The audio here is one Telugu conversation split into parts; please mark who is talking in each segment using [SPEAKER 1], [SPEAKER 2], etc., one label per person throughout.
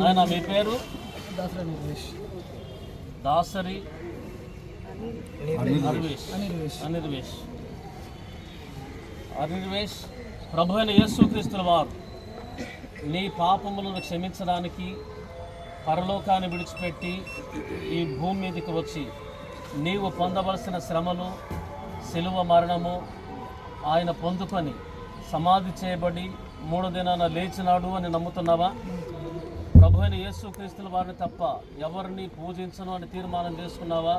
[SPEAKER 1] ఆయన మీ పేరు దాసరి అనిర్వేష్. ప్రభు అయిన యేసుక్రీస్తుల వారు నీ పాపములను క్షమించడానికి పరలోకాన్ని విడిచిపెట్టి ఈ భూమి మీదకి వచ్చి నీవు పొందవలసిన శ్రమలు, శిలువ మరణము ఆయన పొందుకొని సమాధి చేయబడి 3వ దినాన లేచినాడు అని నమ్ముతున్నావా? ప్రభు అయిన యేసుక్రీస్తుల వారిని తప్ప ఎవరిని పూజించను అని తీర్మానం చేసుకున్నావా?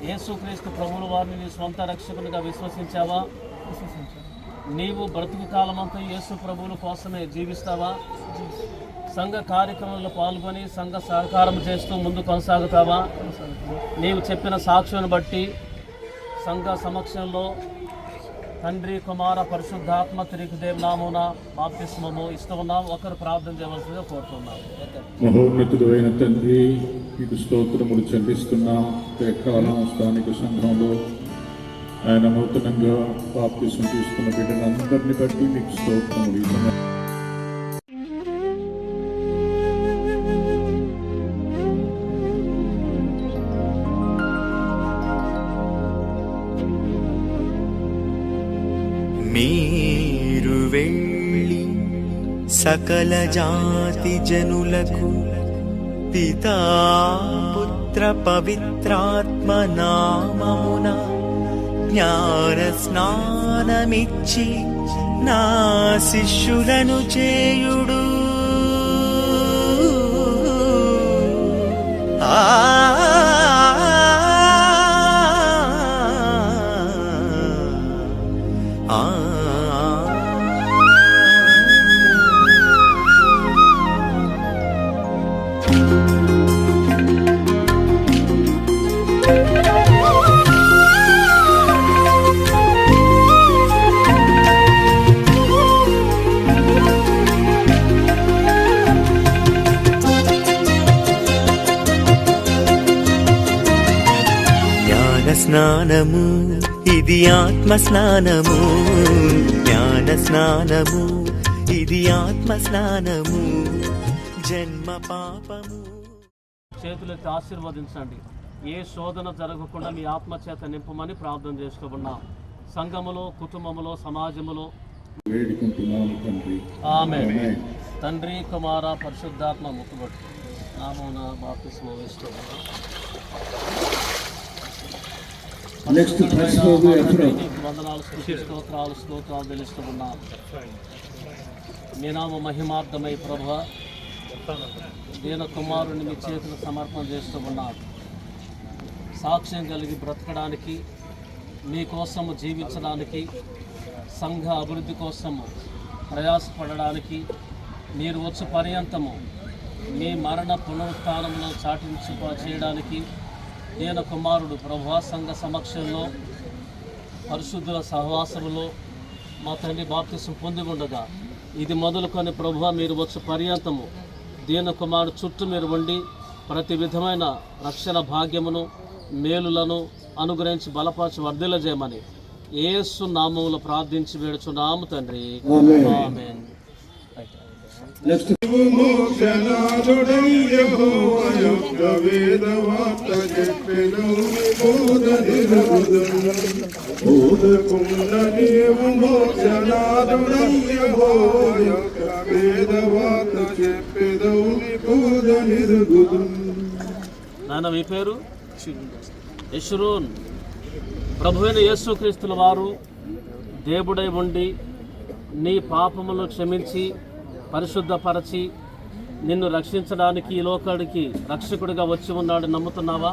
[SPEAKER 1] యేసుక్రీస్తు ప్రభువుల వారిని నీ స్వంత రక్షకునిగా విశ్వసించావా? నీవు బ్రతుకు కాలమంతా యేసు ప్రభువుల కోసమే జీవిస్తావా? సంఘ కార్యక్రమంలో పాల్గొని సంఘ సహకారం చేస్తూ ముందు కొనసాగుతావా? నీవు చెప్పిన సాక్ష్యాన్ని బట్టి సంఘ సమక్షంలో తండ్రి, కుమార, పరిశుద్ధాత్మ త్రికదేవ్ నామమున బాప్తిస్మము ఇస్తున్నాం. ఒకరు ప్రార్థన చేయవలసిందిగా కోరుతున్నాం.
[SPEAKER 2] మహోన్నతుడు అయిన తండ్రి, మీకు స్తోత్రములు చెల్లిస్తున్నాం. కాలం స్థానిక సంఘంలో ఆయన నూతనంగా బాప్తిస్మం తీసుకున్న బిడ్డలందరినీ బట్టి మీకు స్తోత్రములు.
[SPEAKER 3] మీరు వెళ్ళి సకల జాతి జనులకు పితా పుత్ర పవిత్రాత్మ నామమున జ్ఞాన స్నానమిచ్చి నా శిష్యులను చేయుడు. స్నానము ఇది ఆత్మ స్నానము, జ్ఞాన స్నానము ఇది ఆత్మ స్నానము, జన్మ పాపము.
[SPEAKER 1] చేతులెత్తి ఆశీర్వదించండి. ఏ శోధన జరగకుండా మీ ఆత్మచేత నింపమని ప్రార్థన చేస్తున్నాం. సంఘములో, కుటుంబములో, సమాజములో
[SPEAKER 2] వేడుకుంటున్నాము తండ్రి.
[SPEAKER 1] ఆమేన్. తండ్రి, కుమార, పరిశుద్ధాత్మ ముక్కుబట్టు నామమున బాప్తిస్మం ఇస్తున్నాం. వందనాలు, స్తోత్రాలు తెలుస్తున్నాం. మీ నామ మహిమార్థమై ప్రభువా దీన కుమారుని మీ చేతులు సమర్పణ చేస్తూ ఉన్నాను. సాక్ష్యం కలిగి బ్రతకడానికి, మీ కోసము జీవించడానికి, సంఘ అభివృద్ధి కోసము ప్రయాసపడడానికి, మీరు వచ్చే పర్యంతము మీ మరణ పునరుత్థానమును చేయడానికి దీన కుమారుడు ప్రభువా సంఘ సమక్షంలో పరిశుద్ధుల సహవాసములో మా తండ్రి బాప్తిసం పొంది ఉండగా ఇది మొదలుకొని ప్రభువా మీరు వచ్చే పర్యంతము దీన కుమారుడు చుట్టూ మీరు ఉండి ప్రతి విధమైన రక్షణ భాగ్యమును, మేలులను అనుగ్రహించి బలపరచి వర్ధిల్లజేయమని యేసు నామములో ప్రార్థించి వేడుచున్నాము తండ్రి. ఆమేన్. నాన్న మీ పేరు యెషురూన్. ప్రభువైన యేసుక్రీస్తుల వారు దేవుడై ఉండి నీ పాపములను క్షమించి పరిశుద్ధపరచి నిన్ను రక్షించడానికి ఈ లోకానికి రక్షకుడిగా వచ్చి ఉన్నాడు నమ్ముతున్నావా?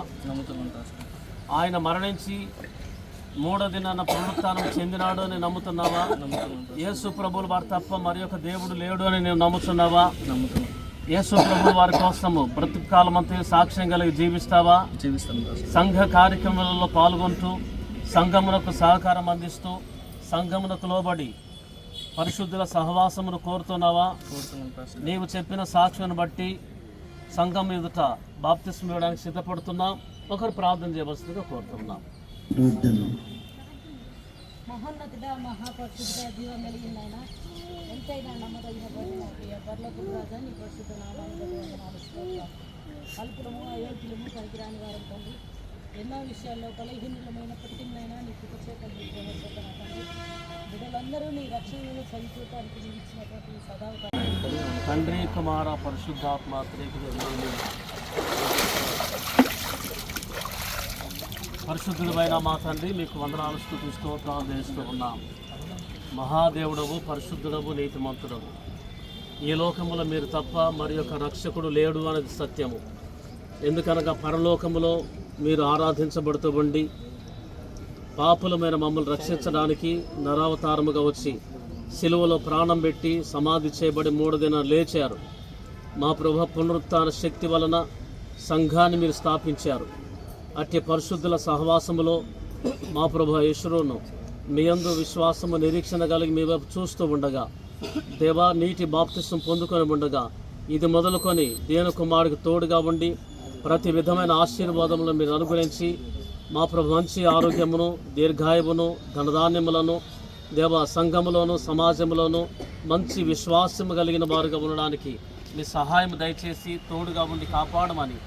[SPEAKER 1] ఆయన మరణించి 3వ దినాన పునరుత్థానం చెందినాడు అని నమ్ముతున్నావా? యేసు ప్రభువుల వారు తప్ప మరి ఒక దేవుడు లేడు అని నేను నమ్ముతున్నావా? యేసు ప్రభువుల వారి కోసము బ్రతుకు కాలమంతా సాక్ష్యం కలిగి జీవిస్తావా? సంఘ కార్యక్రమాలలో పాల్గొంటూ సంఘమునకు సహకారం అందిస్తూ సంఘమునకు లోబడి పరిశుద్ధుల సహవాసమును కోరుతున్నావా? నీవు చెప్పిన సాక్ష్యాన్ని బట్టి సంఘం ఎదుట బాప్తిస్మం ఇవ్వడానికి సిద్ధపడుతున్నాం. ఒకరు ప్రార్థన చేయవలసిందిగా కోరుతున్నాం.
[SPEAKER 4] మహోన్నతుడా, మహాపరిశుద్ధ, జీవం కలిగిన ఆయన, ఎంతైనా నమ్మదగిన పర్లకు రాజా, నీ పరిశుద్ధ నామాన్ని అల్పులము, అయోగ్యులము, పనికిరాని వారం తండ్రి, ఎన్నో విషయాల్లో బలహీనులమైనప్పటికీ అయినా నీ కృపచేతండి బిడ్డలందరూ నీ రక్షణను చదువుకోవడానికి నీవు ఇచ్చినటువంటి సదావకాశం
[SPEAKER 1] తండ్రి, కుమార, పరిశుద్ధాత్మ పరిశుద్ధుడైన మా తండ్రి, మీకు వందనాలు, స్తుతి, స్తోత్రాలు చేస్తూ ఉన్నాం. మహాదేవుడవు, పరిశుద్ధుడవు, నీతిమంతుడవు. ఈ లోకములో మీరు తప్ప మరి యొక్క రక్షకుడు లేడు అనేది సత్యము. ఎందుకనగా పరలోకములో మీరు ఆరాధించబడుతూ ఉండి పాపులమైన మమ్మల్ని రక్షించడానికి నరావతారముగా వచ్చి సిలువలో ప్రాణం పెట్టి సమాధి చేయబడి 3 దినాలు లేచారు. మా ప్రభు పునరుత్థాన శక్తి వలన సంఘాన్ని మీరు స్థాపించారు. అట్టి పరిశుద్ధుల సహవాసములో మా ప్రభు యేసును మీ యందు విశ్వాసము నిరీక్షణ కలిగి మీ వైపు చూస్తూ ఉండగా, దేవా, నీటి బాప్తిస్మం పొందుకొని ఉండగా, ఇది మొదలుకొని దేని కుమారుడికి తోడుగా ఉండి ప్రతి విధమైన ఆశీర్వాదములను మీరు అనుగ్రహించి మా ప్రభు మంచి ఆరోగ్యమును, దీర్ఘాయువును, ధనధాన్యములను దేవా సంఘములోను సమాజంలోను మంచి విశ్వాసము కలిగిన వారుగా ఉండడానికి మీ సహాయం దయచేసి తోడుగా ఉండి కాపాడమని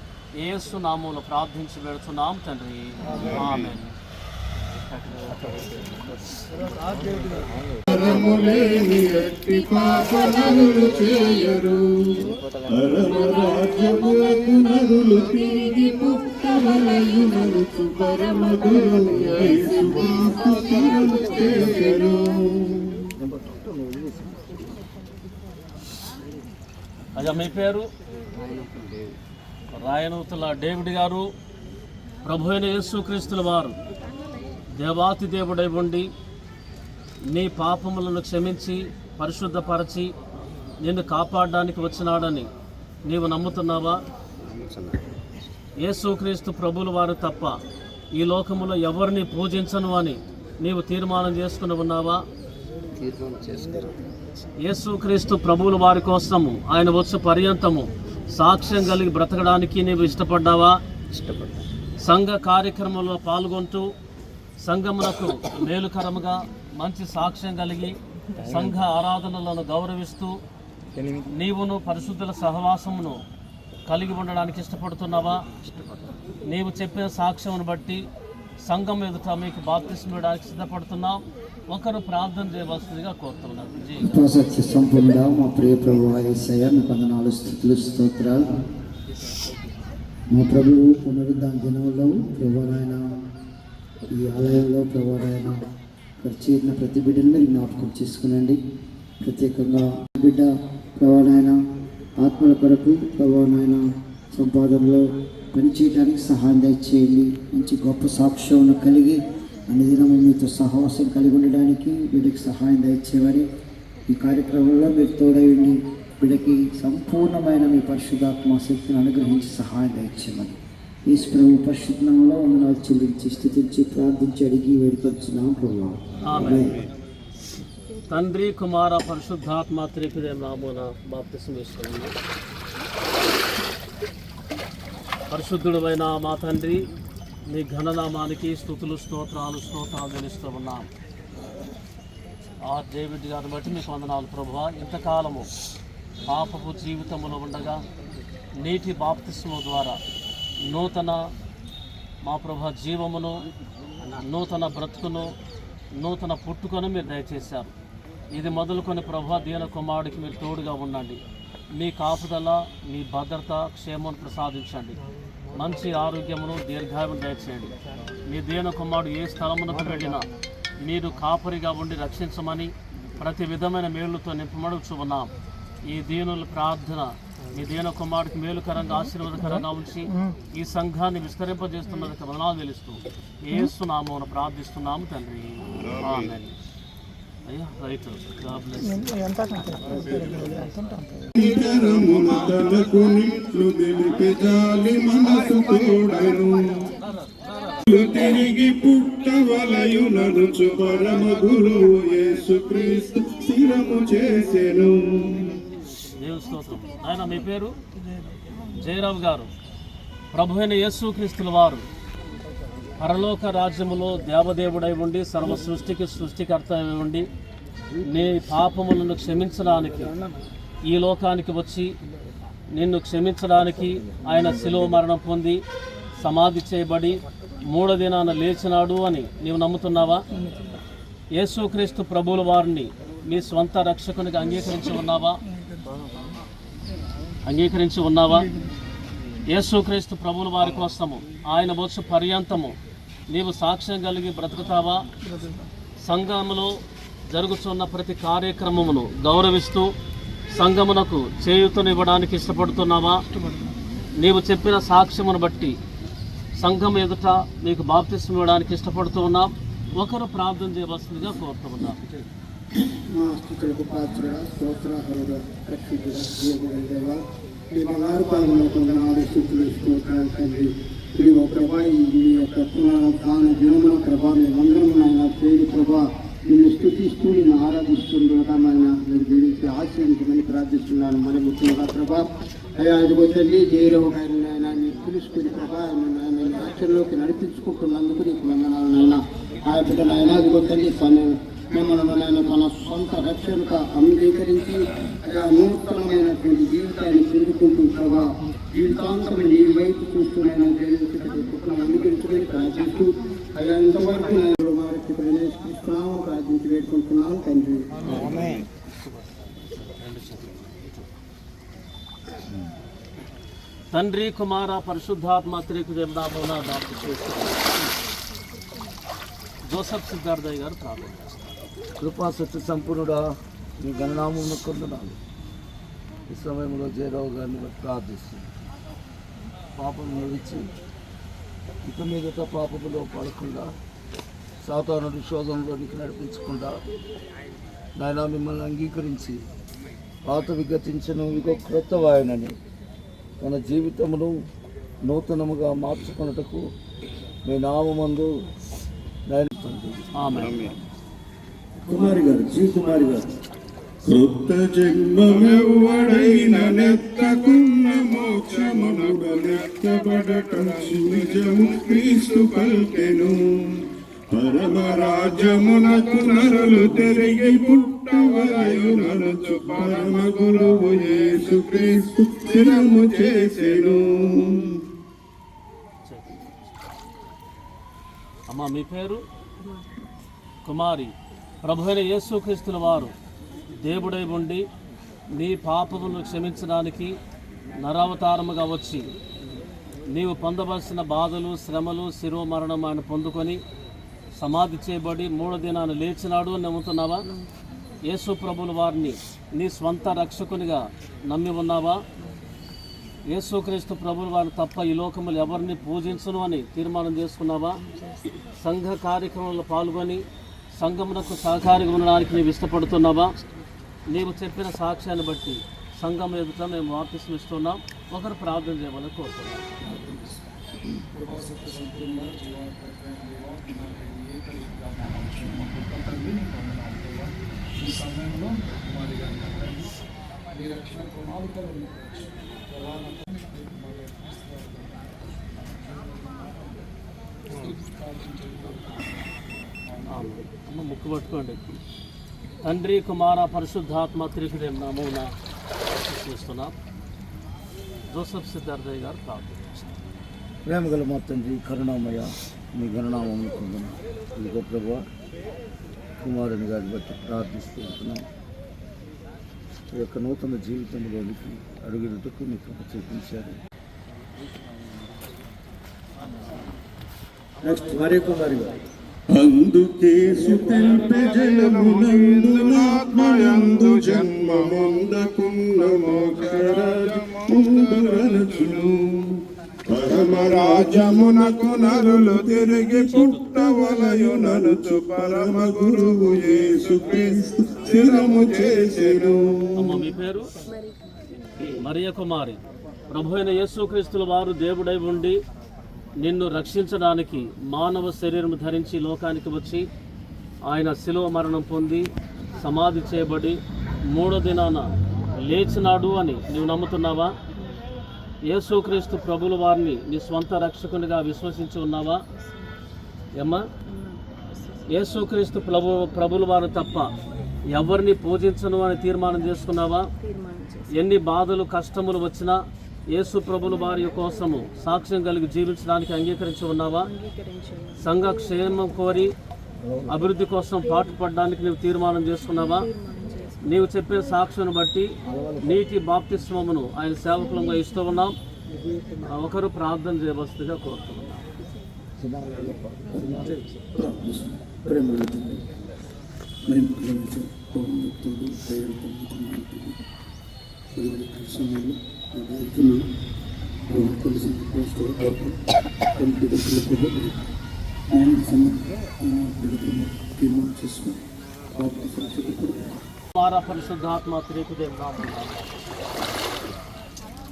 [SPEAKER 1] యేసు నామములో ప్రార్థించి వెళుతున్నాం తండ్రి. ఆమేన్. అయ్యా, మీ పేరు? రాయనూతుల డేవిడ్ గారు. ప్రభు అయిన యేసుక్రీస్తుల వారు దేవాతి దేవుడై ఉండి నీ పాపములను క్షమించి పరిశుద్ధపరచి నిన్ను కాపాడడానికి వచ్చినాడని నీవు నమ్ముతున్నావా? యేసుక్రీస్తు ప్రభువుల వారు తప్ప ఈ లోకములో ఎవరిని పూజించను అని నీవు తీర్మానం చేసుకుని ఉన్నావా? యేసుక్రీస్తు ప్రభువుల వారి కోసము ఆయన వచ్చు పర్యంతము సాక్ష్యం కలిగి బ్రతకడానికి నీవు ఇష్టపడ్డావా? సంఘ కార్యక్రమంలో పాల్గొంటూ సంఘమునకు మేలుకరముగా మంచి సాక్ష్యం కలిగి సంఘ ఆరాధనలను గౌరవిస్తూ నీవును పరిశుద్ధుల సహవాసమును కలిగి ఉండడానికి ఇష్టపడుతున్నావా? నీవు చెప్పిన సాక్ష్యమును బట్టి సంఘం ఎదుట మీకు బాప్తిస్మం ఇవ్వడానికి సిద్ధపడుతున్నాం. ఒకరు ప్రార్థన చేయవలసిందిగా కోరుతున్నాను.
[SPEAKER 5] సత్య సంపూర్ణ మా ప్రియ ప్రభువా యేసయ్య, మీకు వందనాలు, స్తుతులు, స్తోత్రాలు. మా ప్రభువు పునరుద్ధాన దినంలో ప్రభువైన ఈ ఆలయంలో ప్రభువైన చేరిన ప్రతి బిడ్డను మీరు జ్ఞాపకం చేసుకునండి. ప్రత్యేకంగా బిడ్డ ప్రభువైన ఆత్మల కొరకు ప్రభువైన సంపాదనలో పనిచేయడానికి సహాయం దయచేయండి. మంచి గొప్ప సాక్ష్యం కలిగి అనుదినము మీతో సహవాసం కలిగి ఉండడానికి వీడికి సహాయం దయచేయమని, ఈ కార్యక్రమంలో మీరు తోడైండి వీడికి సంపూర్ణమైన మీ పరిశుద్ధాత్మ శక్తిని అనుగ్రహించి సహాయం దయచేయమని యేసు ప్రభు పరిశుద్ధంలో వందనాలు చెల్లించి స్తుతించి ప్రార్థించి అడిగి వేడుకొచ్చున్నాం ప్రభువా.
[SPEAKER 1] ఆమేన్. తండ్రి, కుమార, పరిశుద్ధాత్మ త్రిపిదే నామమున బాప్తిస్మం ఇస్తున్నాము. పరిశుద్ధుడైన మా తండ్రి, నీ ఘననామానికి స్తుతులు, స్తోత్రాలు చెల్లిస్తూ ఉన్నాం. డేవిడ్ గారిని బట్టి మీకు వందనాలు ప్రభువా. ఇంతకాలము పాపపు జీవితంలో ఉండగా నీటి బాప్తిస్మం ద్వారా నూతన మా ప్రభు జీవమును, నూతన బ్రతుకును, నూతన పుట్టుకను మీరు దయచేశారు. ఇది మొదలుకొని ప్రభు దీన కుమారుడికి మీరు తోడుగా ఉండండి. మీ కాపుదల, మీ భద్రత, క్షేమం ప్రసాదించండి. మంచి ఆరోగ్యమును, దీర్ఘాయువును దయచేయండి. మీ దీన కుమారుడు ఏ స్థలమునకు వెళ్ళినా మీరు కాపరిగా ఉండి రక్షించమని ప్రతి విధమైన మేలుతో నింపమడుచు ఉన్నాం. ఈ దీనుల ప్రార్థన మీ దీన కుమారుడికి మేలుకరంగా, ఆశీర్వాదకరంగా ఉంచి ఈ సంఘాన్ని విస్తరింపజేస్తున్నందుకు వందనాలు తెలుస్తూ యేసు నామమున ప్రార్థిస్తున్నాము తండ్రి. ఆమేన్. అయ్యా రైట్. God bless.
[SPEAKER 2] తనకు నిట్లు తెలిపి జాలి మనసు తోడను
[SPEAKER 6] తిరిగి పుట్టవలయుననుచు పరమ గురువు యేసుక్రీస్తు స్థిరము చేసెను.
[SPEAKER 1] దేవుని స్తోత్రం. ఆయన మీ పేరు జయరావు గారు. ప్రభు అయిన యేసుక్రీస్తుల వారు పరలోక రాజ్యములో దేవదేవుడై ఉండి సర్వ సృష్టికి సృష్టికర్త అయి ఉండి నీ పాపములను క్షమించడానికి ఈ లోకానికి వచ్చి నిన్ను క్షమించడానికి ఆయన శిలువ మరణం పొంది సమాధి చేయబడి 3వ దినాన లేచినాడు అని నీవు నమ్ముతున్నావా? యేసుక్రీస్తు ప్రభువుల వారిని నీ స్వంత రక్షకునిగా అంగీకరించి ఉన్నావా? యేసుక్రీస్తు ప్రభువుల వారి కోసము ఆయన వచ్చు పర్యంతము నీవు సాక్ష్యం కలిగి బ్రతుకుతావా? సంఘములో జరుగుతున్న ప్రతి కార్యక్రమమును గౌరవిస్తూ సంఘమునకు చేయూతనివ్వడానికి ఇష్టపడుతున్నావా? నీవు చెప్పిన సాక్ష్యమును బట్టి సంఘం ఎదుట నీకు బాప్తిస్మం ఇవ్వడానికి ఇష్టపడుతూ ఉన్నాం. ఒకరు ప్రార్థన చేయవలసిందిగా కోరుతూ ఉన్నాం.
[SPEAKER 5] మా స్థుతులకు పాత్రుడ స్తోత్రాహరుడ రక్షకుడ జీవముల దేవా, మీ బంగారు పాదముల కొందనాలు స్థుతులు స్తోత్రాలు తండ్రి. ఇదిగో ప్రభా, ఈ యొక్క పునరుద్ధాన దినమున ప్రభా మేమందరము నాయన పేరు ప్రభా నిన్ను స్థుతిస్తూ నిన్ను ఆరాధిస్తుండగా మీరు దీనికి ఆశ్రయించమని ప్రార్థిస్తున్నాను. మరి ముఖ్యంగా ప్రభా అయ్యా ఇదిగో తల్లి జయరావు గారిని ఆయన మీరు తెలుసుకుని ప్రభా ఆయన రక్షణలోకి నడిపించుకుంటున్నందుకు నీకు వందనాలు నాయన. ఆ బిడ్డ నాయన ఇదిగో తల్లి మిమ్మల్ని ఆయన తన సొంత రక్షణగా అంగీకరించి నూతనమైనటువంటి జీవితాన్ని పొందుకుంటూ ప్రభా జీవితాంతం నీ వైపు చూస్తున్నాను అంగీకరించమని ప్రార్థిస్తూ అలా ఇంతవరకు నేను వారికి ప్రవేశిస్తున్నాము ప్రార్థించి వేడుకుంటున్నాను తండ్రి.
[SPEAKER 1] తండ్రి కుమార పరిశుద్ధాత్మ త్రికు దేవునామమున బాప్తిస్మం చేస్తున్నాను. జోసఫ్ సిద్ధార్థయ్య గారు ప్రార్థన చేస్తారు.
[SPEAKER 7] కృపా సత్య సంపూర్ణుడా మీ గణనామమును కొందనాలు. ఈ సమయంలో జయరావు గారిని ప్రార్థిస్తుంది. పాపం విడిచి ఇక మీదట పాపములో పడకుండా సాతానుడి శోధనలోనికి నడిపించకుండా నాయన మిమ్మల్ని అంగీకరించి పాత విగతించను ఇక క్రొత్త వాయనని తన జీవితమును నూతనముగా మార్చుకున్నటకు మీ నామమందు
[SPEAKER 5] కుమారి గారు జీ కుమారి గారు
[SPEAKER 6] క్రొత్త జన్మమెవ్వడైన నెత్తకున్న మోక్షమునకు నెత్తబడటం నిజము క్రీస్తు పల్కెను. పరమ రాజ్యమునకు నరులు తిరిగి పుట్టవలయుననుచు పరమ గురువు యేసుక్రీస్తు స్థిరము చేసెను.
[SPEAKER 1] అమ్మ మీ పేరు కుమారి. ప్రభు అయిన యేసుక్రీస్తుల వారు దేవుడై ఉండి నీ పాపములను క్షమించడానికి నరావతారముగా వచ్చి నీవు పొందవలసిన బాధలు శ్రమలు శిరోమరణం ఆయన పొందుకొని సమాధి చేయబడి 3వ దినాన లేచినాడు అని నమ్ముతున్నావా? యేసు ప్రభుల వారిని నీ స్వంత రక్షకునిగా నమ్మి ఉన్నావా? యేసుక్రీస్తు ప్రభుల వారిని తప్ప ఈ లోకములు ఎవరిని పూజించను అని తీర్మానం చేసుకున్నావా? సంఘ కార్యక్రమంలో పాల్గొని సంఘమునకు సహకారిగా ఉండడానికి నీవు ఇష్టపడుతున్నావా? నీవు చెప్పిన సాక్ష్యాన్ని బట్టి సంఘం ఎదుట మేము బాప్తిస్మం ఇస్తున్నాం. ఒకరు ప్రార్థన చేయమని కోరుతున్నాం. అమ్మ ముక్కు పట్టుకోండి. తండ్రి కుమార పరిశుద్ధాత్మ త్రికుదేం నామమున చేస్తున్నాం. జోసఫ్ సిద్ధార్థయ్య గారు ప్రార్థన చేస్తారు.
[SPEAKER 7] ప్రేమ గల మా తండ్రి కరుణామయ మీ గణనామమును కొందనాలు. ఇదిగో ప్రభువా కుమారుని గారిని బట్టి ప్రార్థిస్తూ ఉంటున్నాం. ఈ యొక్క నూతన జీవితంలోనికి అడుగుటకు మీ కృప చూపించారు.
[SPEAKER 5] నెక్స్ట్ మరి కుమారి గారు.
[SPEAKER 6] అందుకే సుతెల్పె జలమునందు నాత్మయందు జన్మముందకున్న మోక్షరాజముందురనుచును. పరమరాజమునకు నరులు తిరిగి పుట్టవలయుననుచు పరమ గురువు యేసుక్రీస్తు స్థిరము చేసెను.
[SPEAKER 1] అమ్మ మీ పేరు మరియ కుమారి. ప్రభు అయిన యేసుక్రీస్తుల వారు దేవుడై ఉండి నిన్ను రక్షించడానికి మానవ శరీరం ధరించి లోకానికి వచ్చి ఆయన శిలువ మరణం పొంది సమాధి చేయబడి 3వ దినాన లేచినాడు అని నీవు నమ్ముతున్నావా? యేసుక్రీస్తు ప్రభుల వారిని నీ స్వంత రక్షకునిగా విశ్వసించి ఉన్నావా? ఏమ్మా, యేసుక్రీస్తు ప్రభుల వారు తప్ప ఎవరిని పూజించను అని తీర్మానం చేసుకున్నావా? ఎన్ని బాధలు కష్టములు వచ్చినా యేసు ప్రభుల వారి కోసము సాక్ష్యం కలిగి జీవించడానికి అంగీకరించి ఉన్నావా? సంఘ క్షేమం కోరి అభివృద్ధి కోసం పాటుపడడానికి నీవు తీర్మానం చేసుకున్నావా? నీవు చెప్పే సాక్ష్యాన్ని బట్టి నీటి బాప్తిస్మమును ఆయన సేవకులంగా ఇస్తూ ఉన్నాం. ఒకరు ప్రార్థన చేయవలసిందిగా కోరుతున్నాం. పరిశుద్ధాత్మ త్రియేకుదేవ నామమున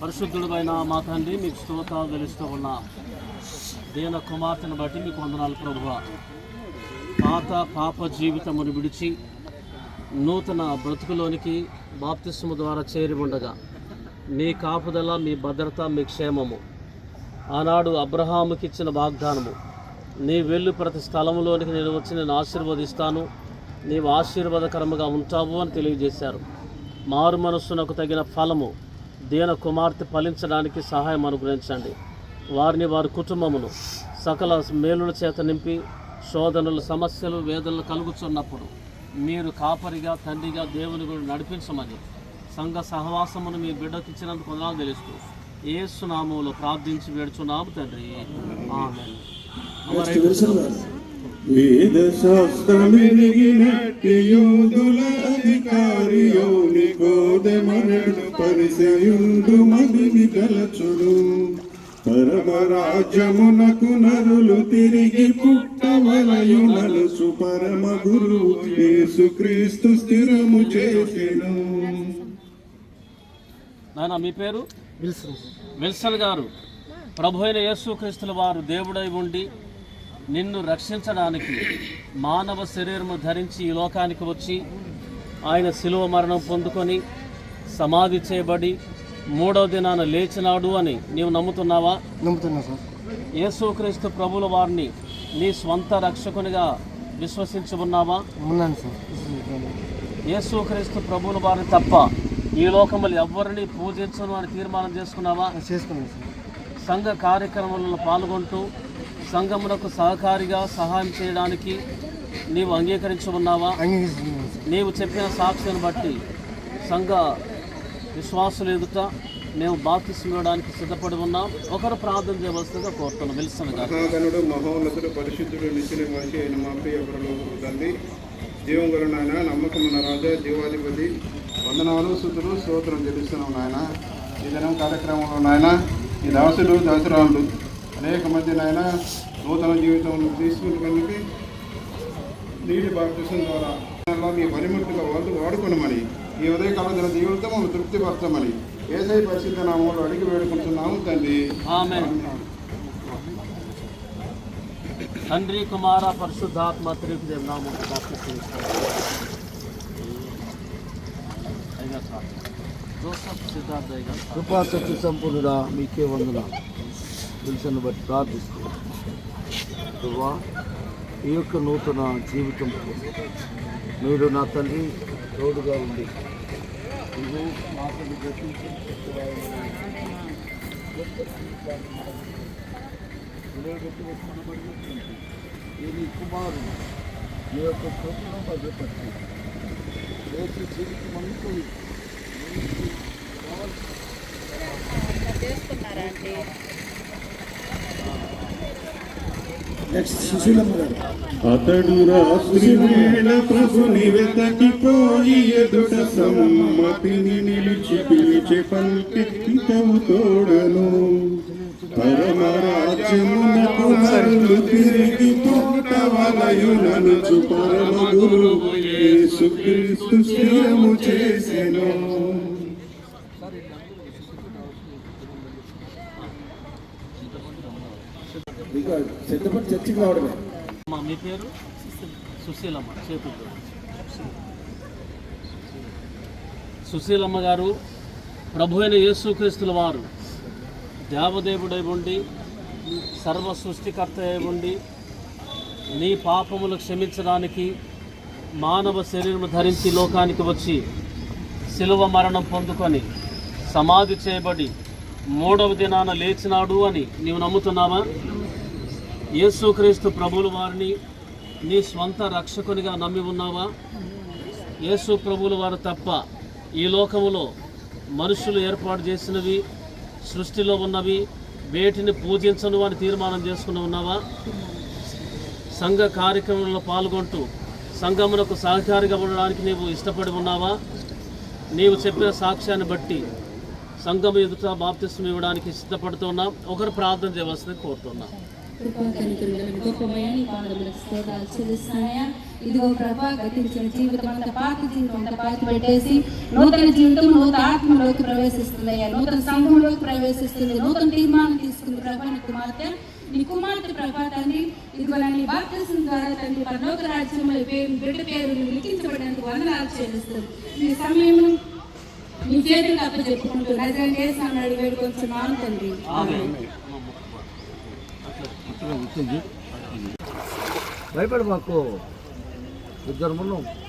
[SPEAKER 1] పరిశుద్ధుడైన మా తండ్రి మీకు స్తోత్రాలు తెలుస్తూ ఉన్నా. దీన కుమార్తెను బట్టి మీకు వందనాలు ప్రభువా. పాత పాప జీవితమును విడిచి నూతన బ్రతుకులోనికి బాప్తిస్ము ద్వారా చేరి ఉండగా మీ కాపుదల, మీ భద్రత, మీ క్షేమము ఆనాడు అబ్రహాముకి ఇచ్చిన వాగ్దానము, నీ వెళ్ళు ప్రతి స్థలంలోనికి నేను వచ్చి నేను ఆశీర్వదిస్తాను, నీవు ఆశీర్వాదకరముగా ఉంటావు అని తెలియజేశారు. మారు మనస్సునకు తగిన ఫలము దీన కుమార్తె ఫలించడానికి సహాయం అనుగ్రహించండి. వారిని, వారి కుటుంబమును సకల మేలుల చేత నింపి శోధనలు, సమస్యలు, వేదనలు కలుగుతున్నప్పుడు మీరు కాపరిగా, తండ్రిగా దేవుని కూడా నడిపించమని సంఘ సహవాసమును మీ బిడ్డకు ఇచ్చినందుకు వందనాలు తెలుస్తూ యేసు నామములో ప్రార్థించి వేడుచున్నాము తండ్రి, ఆమేన్.
[SPEAKER 6] వేద శాస్త్రమెరిగినట్టి యూదుల అధికారియో నికోదెమనడు పరిసయుండు మదిని గలచుడు. పరమరాజ్యమునకు నరులు తిరిగి పుట్టవలయు నలుసు పరమ గురువు యేసుక్రీస్తు స్థిరము చేసెను.
[SPEAKER 1] నాన్న మీ పేరు? విల్సన్ గారు. ప్రభు అయిన యేసుక్రీస్తుల వారు దేవుడై ఉండి నిన్ను రక్షించడానికి మానవ శరీరము ధరించి ఈ లోకానికి వచ్చి ఆయన శిలువ మరణం పొందుకొని సమాధి చేయబడి 3వ దినాన లేచినాడు అని నీవు నమ్ముతున్నావా?
[SPEAKER 7] నమ్ముతున్నా సార్.
[SPEAKER 1] యేసుక్రీస్తు ప్రభుల వారిని నీ స్వంత రక్షకునిగా విశ్వసించి ఉన్నావా?
[SPEAKER 7] ఉన్నాను సార్.
[SPEAKER 1] యేసుక్రీస్తు ప్రభుల వారిని తప్ప ఈ లోకములు ఎవరిని పూజించను అని తీర్మానం చేసుకున్నావా?
[SPEAKER 7] చేసుకున్నాను సార్.
[SPEAKER 1] సంఘ కార్యక్రమాలలో పాల్గొంటూ సంఘమునకు సహకారిగా సహాయం చేయడానికి నీవు అంగీకరించి ఉన్నావా? నీవు చెప్పిన సాక్ష్యాన్ని బట్టి సంఘ విశ్వాసులు ఎదుట మేము బాప్తిస్మం ఇవ్వడానికి సిద్ధపడి ఉన్నాం. ఒకరు ప్రార్థన చేయవలసిందిగా కోరుతున్నాం. విల్సన్ గారు.
[SPEAKER 6] మహాగణుడు, మహోన్నతుడు, పరిశుద్ధుడు, నిత్యుని మనిషి అయిన మా ప్రియ పరలోకపు తండ్రి, జీవం గల నాయన, నమ్మకమున్న రాజా, జీవాధిపతి, వందనాలు, స్తుతులు, స్తోత్రం చెల్లిస్తున్నాం నాయన. ఈ దినం కార్యక్రమంలో నాయన ఈ దాసులు, దాసురాళ్ళు అనేక మంది నాయన నూతన జీవితంలో తీసుకుని నీటి బాప్తిసం ద్వారా మీ పనిముట్టుగా వాడుకోనమని ఈ ఉదయకాల దిన జీవితం తృప్తిపరచమని యేసయ్య పరిశుద్ధ నామములో అడిగి వేడుకుంటున్నాము తండ్రి,
[SPEAKER 1] ఆమేన్. తండ్రి, కుమార, పరిశుద్ధాత్మ త్రియేకుదేవ నామములో బాప్తిసం జోసఫ్ సిద్ధార్థ గారు.
[SPEAKER 7] కృపాశక్తి సంపూర్ణుడా మీకే వందన. తెలుసను బట్టి ప్రార్థిస్తున్నాం ప్రభా. ఈ యొక్క నూతన జీవితం మీరు నా తండ్రి తోడుగా ఉండి ఇవి మాటలు గతించి ఈ కుమారుడు మీ యొక్క కృపను భద్రపరిచి రేపు జీవితం అంతా
[SPEAKER 6] అతడు రాత్రి వేళ ప్రభుని వెతకిపోయి ఎదుట సమ్మతిని నిలిచి పిలిచి పల్కెత్తవు తోడను. పరమరాజ్యమునకు నరులు తిరిగి పుట్టవలయు నలుచు పరమ గురువు యేసుక్రీస్తు స్థిరము చేసెను.
[SPEAKER 7] ఇక సిద్ధపడి చర్చికి రావడమే.
[SPEAKER 1] అమ్మ మీ పేరు? సుశీలమ్మ. చేతులు సుశీలమ్మ గారు, ప్రభు అయిన యేసుక్రీస్తుల వారు దేవదేవుడై ఉండి సర్వ సృష్టికర్త అయి ఉండి నీ పాపములు క్షమించడానికి మానవ శరీరం ధరించి లోకానికి వచ్చి శిలువ మరణం పొందుకొని సమాధి చేయబడి 3వ దినాన లేచినాడు అని నీవు నమ్ముతున్నావా? యేసుక్రీస్తు ప్రభువుల వారిని నీ స్వంత రక్షకునిగా నమ్మి ఉన్నావా? యేసు ప్రభువుల వారు తప్ప ఈ లోకములో మనుషులు ఏర్పాటు చేసినవి, సృష్టిలో ఉన్నవి వేటిని పూజించను అని తీర్మానం చేసుకుని ఉన్నావా? సంఘ కార్యక్రమంలో పాల్గొంటూ సంఘమునకు సహకారిగా ఉండడానికి నీవు ఇష్టపడి ఉన్నావా? నీవు చెప్పిన సాక్ష్యాన్ని బట్టి సంఘం ఎదుట బాప్తిస్మం ఇవ్వడానికి సిద్ధపడుతున్నాం. ఒకరు ప్రార్థన చేయవలసింది కోరుతున్నాం.
[SPEAKER 8] ఇదిగో ప్రభా, గతించిన జీవితం అంతా పాత జీవితం అంతా పాతి పెట్టేసి నూతన జీవితం నూతన ఆత్మలోకి ప్రవేశిస్తుందయ్యా, నూతన సంఘంలోకి ప్రవేశిస్తుంది, నూతన తీర్మానం తీసుకుంది ప్రభా. నీ కుమార్తె ప్రభా తండ్రి, ఇదిగో నీ బాప్తిస్మం ద్వారా తండ్రి పరలోక రాజ్యంలో బిడ్డ పేరు లిఖించబడినందుకు వందనాలు చెల్లిస్తాం. ఈ సమయంలో నీ చేతులు అప్ప చెప్పుకుంటూ నజరేయుడైన యేసు నామమున అడిగి వేడుకొంచున్నాను తండ్రి.
[SPEAKER 7] భయపడి మాకు ఇద్దరు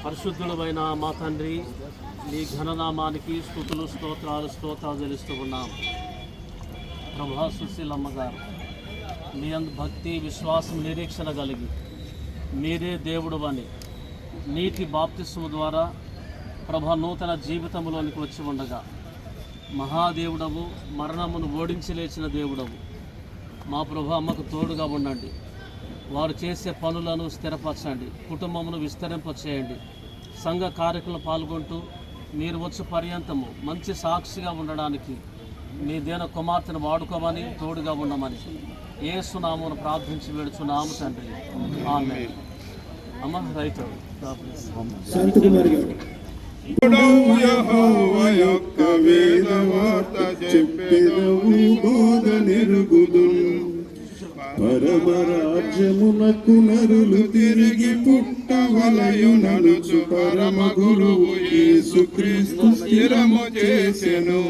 [SPEAKER 1] పరిశుద్ధుడమైన మా తండ్రి, నీ ఘననామానికి స్తుతులు స్తోత్రాలు చెల్లిస్తూ ఉన్నాం. ప్రభా, సుశీలమ్మ గారు మీ అందు భక్తి విశ్వాసం నిరీక్షణ కలిగి మీరే దేవుడు అని నీటి బాప్తిస్మము ద్వారా ప్రభా నూతన జీవితంలోనికి వచ్చి ఉండగా మహాదేవుడవు, మరణమును ఓడించి లేచిన దేవుడవు మా ప్రభు అమ్మకు తోడుగా ఉండండి. వారు చేసే పనులను స్థిరపరచండి, కుటుంబమును విస్తరింపచేయండి. సంఘ కార్యక్రమంలో పాల్గొంటూ మీరు వచ్చే పర్యంతము మంచి సాక్షిగా ఉండడానికి మీ దేన కుమార్తెను వాడుకోమని తోడుగా ఉండమని యేసు నామమున ప్రార్థించి వేడుచున్నాము తండ్రి. ఆమేన్. అమ్మ రైతు
[SPEAKER 5] శాంతకుమారి గారు.
[SPEAKER 6] యెహోవా యొక్క వేదవార్త చెప్పెదవు బోధనెరుగుదున్. పరమరాజ్యమునకు నరులు తిరిగి పుట్టవలయుననుచు పరమ గురువు యేసుక్రీస్తు స్థిరము చేసెను.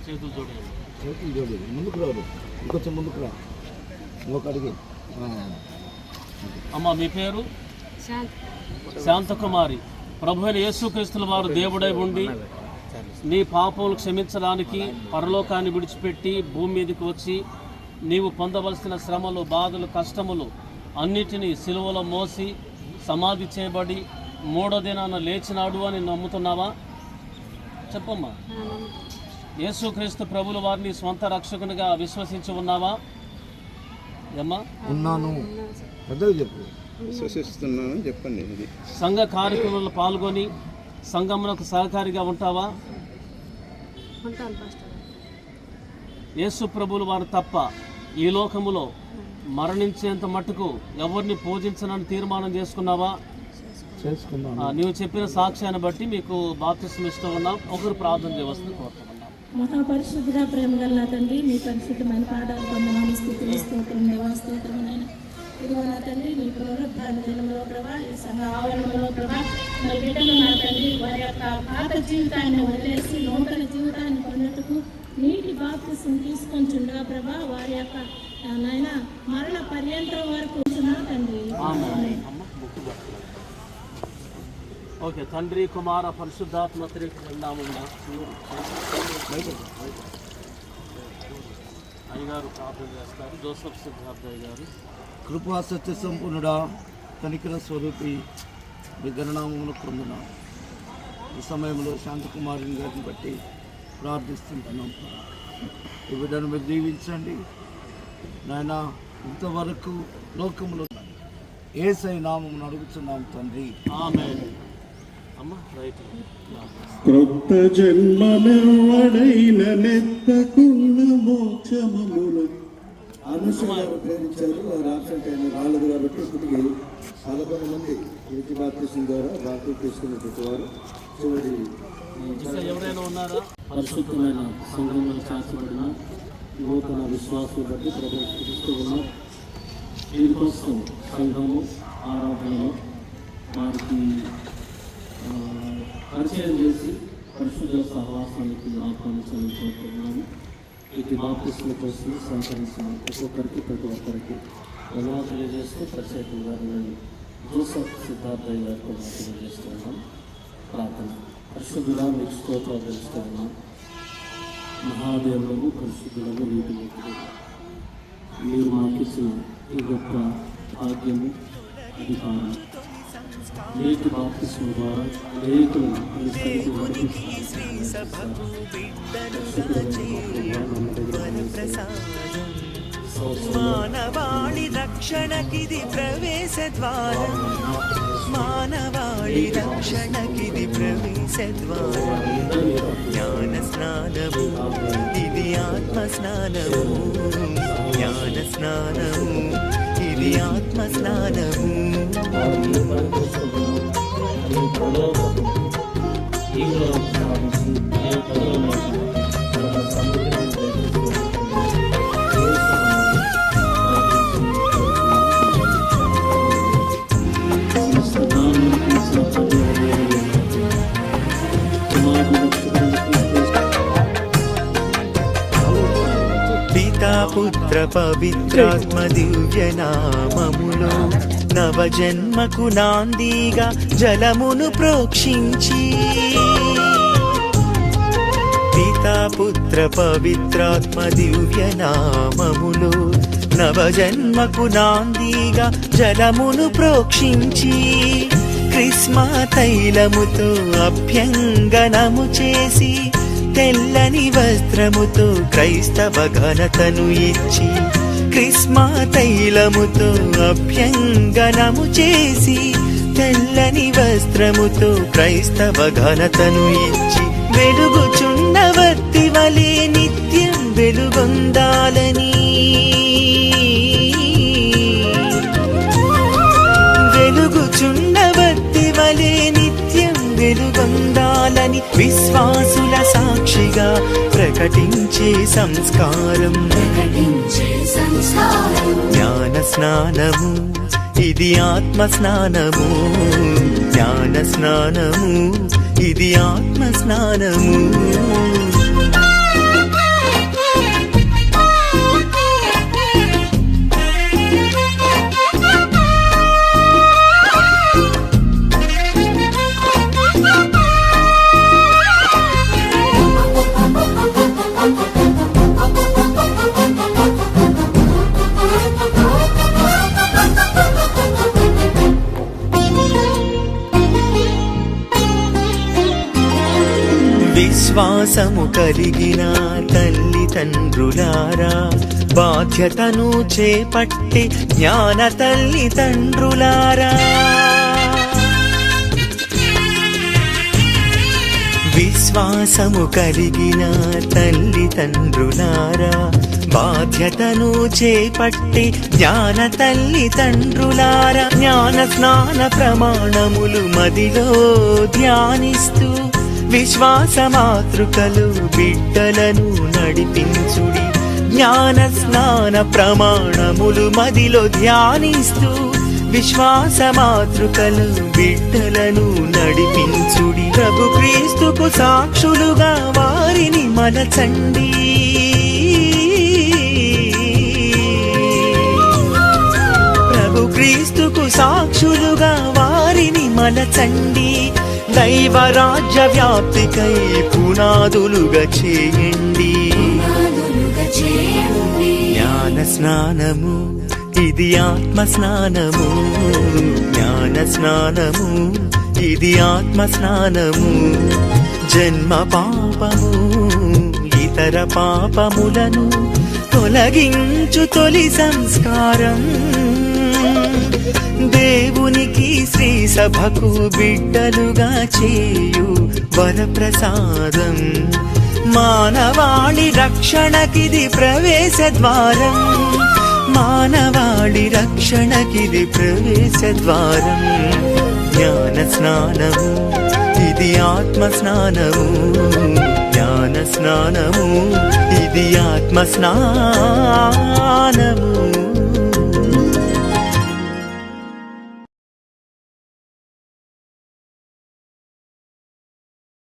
[SPEAKER 1] చేతులు చూడండి.
[SPEAKER 7] చేతులు చూడలేదు, ముందుకు రాదు, ఇంకొంచెం ముందుకు రా, ఇంకొక అడిగి.
[SPEAKER 1] అమ్మ మీ పేరు? శాంతకుమారి. ప్రభు అయిన యేసుక్రీస్తుల వారు దేవుడై ఉండి నీ పాపములు క్షమించడానికి పరలోకాన్ని విడిచిపెట్టి భూమి మీదకి వచ్చి నీవు పొందవలసిన శ్రమలు, బాధలు, కష్టములు అన్నిటినీ సిలువలో మోసి సమాధి చేయబడి 3వ దినాన లేచినాడు అని నమ్ముతున్నావా? చెప్పమ్మా. యేసుక్రీస్తు ప్రభువుల వారిని స్వంత రక్షకునిగా విశ్వసించి ఉన్నావా? ఏమ్మా?
[SPEAKER 7] ఉన్నాను. పెద్దగా చెప్పు.
[SPEAKER 6] విశ్వసిస్తున్నాను చెప్పండి. ఇది
[SPEAKER 1] సంఘ కార్యక్రమంలో పాల్గొని సంఘమునకు సహకారిగా ఉంటావా? యేసు ప్రభువుల వారు తప్ప ఈ లోకములో మరణించేంత మట్టుకు ఎవరిని పూజించనని తీర్మానం చేసుకున్నావా?
[SPEAKER 7] చేసుకున్నాను.
[SPEAKER 1] నీవు చెప్పిన సాక్ష్యాన్ని బట్టి మీకు బాప్తిస్మం ఇస్తూ ఉన్నాం. ఒకరు ప్రార్థన చేయవలసింది కోరుతున్నాం.
[SPEAKER 8] మహాపరిశుద్ధుడా, ప్రేమ గల తండ్రి, మీ పరిశుద్ధమైన పాదాలు వందనాలు, స్తుతులు, స్తోత్రం, దేవా స్తోత్రమునైన ఇదిగో నా తండ్రి, మీ పునరుద్ధాన దినంలో ప్రభా, ఈ సంఘ ఆవరణలో ప్రభా, నా బిడ్డలు నా తండ్రి వారి యొక్క పాత జీవితాన్ని వదిలేసి నూతన జీవితాన్ని పొందుటకు నీటి బాప్తిస్మం తీసుకొంచుండగా ప్రభా, వారి యొక్క నాయన మరణ పర్యంతం వరకు తండ్రి.
[SPEAKER 1] ఓకే. తండ్రి, కుమార, పరిశుద్ధాత్మ నామమున అయ్యగారు ప్రార్థన చేస్తారు. జోసెఫ్ సిద్ధార్థయ్య గారు.
[SPEAKER 7] కృపా సత్య సంపూర్ణుడా, కనికర స్వరూపి, మీ గణనామమును పొందునా. ఈ సమయంలో శాంతకుమారిని గారిని బట్టి ప్రార్థిస్తుంటున్నాం. ఈ బిడ్డను మీరు దీవించండి నాయన. ఇంతవరకు లోకములో యేసయ్య నామమును అడుగుతున్నాం తండ్రి.
[SPEAKER 1] ఆమేన్. అమ్మ రైట్.
[SPEAKER 2] క్రొత్త జన్మనెవడైన నెత్తకున్న మోక్షమముల
[SPEAKER 7] అనుష గారు ప్రేమించారు. వారు ఆబ్సెంట్ అయిన రాలేదు కాబట్టి ఇప్పటికి 11 మంది నీటి బాప్తిసం ద్వారా బాప్తిసం తీసుకున్నటువంటి వారు చివరి
[SPEAKER 1] ఇంకా ఎవరైనా ఉన్నారా? పరిశుద్ధమైన సంఘంలో చేర్చబడిన నూతన విశ్వాసం బట్టి ప్రదర్శిస్తూ ఉన్నాం. దీనికోసం సంఘము ఆరాధనలో వారికి పరిచయం చేసి పరిశుద్ధ సహవాసానికి ఆహ్వానించాలని కోరుతున్నాము. ఇటు బాప్తిస్మ కోసం సహకరించిన ఒక్కొక్కరికి ప్రతి ఒక్కరికి ధన్యవాదాలు తెలియజేస్తూ ప్రత్యేకంగా జోసఫ్ సిద్ధార్థయ్య గారికి తెలియజేస్తూ ఉన్నాం. ప్రార్థన. పరిశుద్ధుడా మీకు స్తోత్రాలు తెలుస్తూ ఉన్నాం. మహాదేవులను పరిశుద్ధులను నీటి మీరు మాకు ఇచ్చిన ఈ గొప్ప భాగ్యము అధికారం నీటి బాప్తిస్మ ద్వారా అనేకులను
[SPEAKER 3] మానవాళి రక్షణకిది ప్రవేశ ద్వారం మానవాళి రక్షణకిది ప్రవేశ ద్వారం జ్ఞాన స్నానము ఇది ఆత్మ స్నానము జ్ఞాన స్నానము ఇది ఆత్మ స్నానము పితా పుత్ర పవిత్రాత్మ దివ్య నామములో నవజన్మకు నాందిగా జలమును ప్రోక్షించి పితా పుత్ర పవిత్రాత్మ దివ్య నామములో నవజన్మకు నాందిగా జలమును ప్రోక్షించి క్రిస్మ తైలముతో అభ్యంగనము చేసి తెల్లని వస్త్రముతో క్రైస్తవ ఘనతను ఇచ్చి క్రిస్మ తైలముతో అభ్యంగనము చేసి తెల్లని వస్త్రముతో క్రైస్తవ ఘనతను ఇచ్చి వెలుగుచున్న వత్తి వలె నిత్యం వెలుగొందాలని వెలుగుచున్న వత్తి వలె నిత్యం వెలుగొందాలని విశ్వాసుల సాక్షిగా ప్రకటించే సంస్కారం జ్ఞాన స్నానము ఇది ఆత్మ స్నానము జ్ఞాన స్నానము ఇది ఆత్మ స్నానము విశ్వాసము కలిగిన తల్లిదండ్రులారా బాధ్యతను చేపట్టి జ్ఞాన తల్లిదండ్రులారా విశ్వాసము కలిగిన తల్లిదండ్రులారా బాధ్యతను చేపట్టి జ్ఞాన తల్లిదండ్రులారా జ్ఞాన స్నాన ప్రమాణములు మదిలో ధ్యానిస్తూ విశ్వాస మాతృకలు బిడ్డలను నడిపించుడి జ్ఞాన స్నాన ప్రమాణములు మదిలో ధ్యానిస్తూ విశ్వాస మాతృకలు బిడ్డలను నడిపించుడి ప్రభు క్రీస్తుకు సాక్షులుగా వారిని మలచండి ప్రభు క్రీస్తుకు సాక్షులుగా వారిని మలచండి దైవరాజ్య వ్యాప్తికై పునాదులుగా చేయండి జ్ఞాన స్నానము ఇది ఆత్మ స్నానము జ్ఞాన స్నానము ఇది ఆత్మ స్నానము జన్మ పాపము ఇతర పాపములను తొలగించు తొలి సంస్కారం దేవునికి శ్రీ సభకు బిడ్డలుగా చేయు వరప్రసాదం మానవాళి రక్షణకిది ప్రవేశ ద్వారం మానవాళి రక్షణకిది ప్రవేశ ద్వారం. జ్ఞాన స్నానము ఇది ఆత్మ స్నానము, జ్ఞాన స్నానము ఇది ఆత్మ స్నానము.